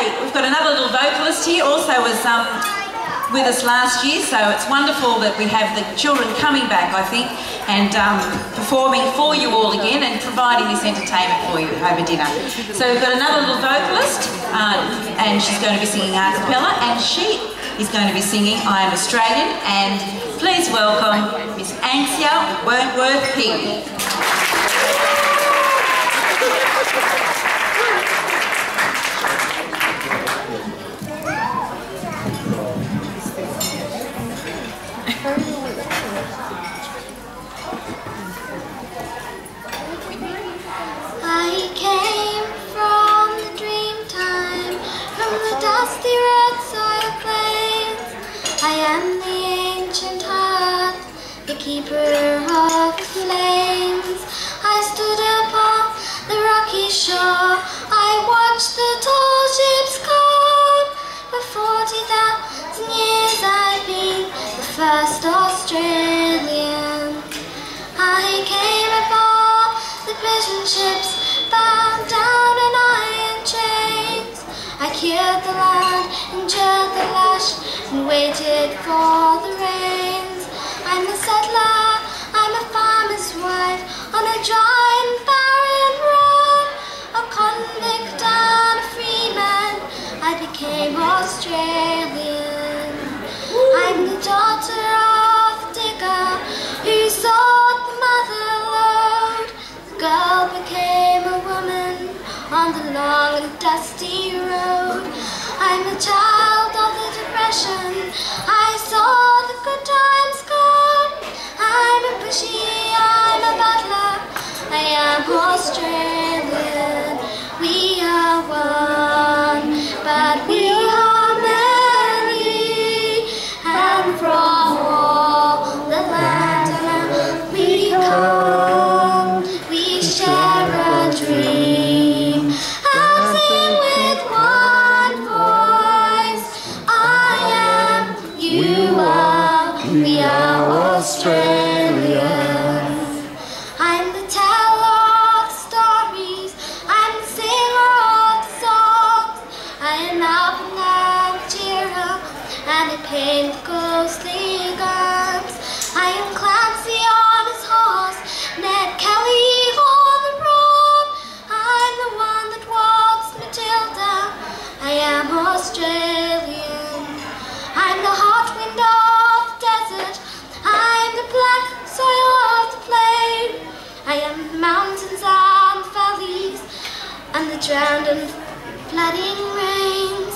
Okay, we've got another little vocalist here, also was with us last year, so it's wonderful that we have the children coming back, I think, and performing for you all again and providing this entertainment for you over dinner. So we've got another little vocalist, and she's going to be singing a cappella, and she is going to be singing I Am Australian, and please welcome Miss Ansia Wentworth-Higg. I came from the dream time, from the dusty red soil plains. I am the ancient heart, the keeper of the flames. I stood upon the rocky shore, I watched the tall ships come. For 40,000 years I've been the first Australian. I came aboard the prison ships, bound down in iron chains. I cured the land, endured the lash, and waited for the rains. I'm a settler, I'm a farmer's wife, on a dry and barren road. A convict and a free man, I became Australian. I'm the daughter of the digger who sought the mother lode. The girl became a woman on the long and dusty road. I'm a child of the Depression, I saw the good times gone. I'm a bushy, I'm a battler, I am Australian. We are one, but we are many, and from all the land we come, we share a dream, and sing with one voice. I am, you are, we are Australian. I'm the teller of the stories, I'm the singer of the songs. I am Malcolm and Tira, and I paint the ghostly guns. I am Clancy on his horse, Ned Kelly on the road. I'm the one that walks Matilda, I am Australian. I'm the hot wind of the desert, I'm the black soil of the plain. I am the mountains and valleys, and the drowned and flooding rains.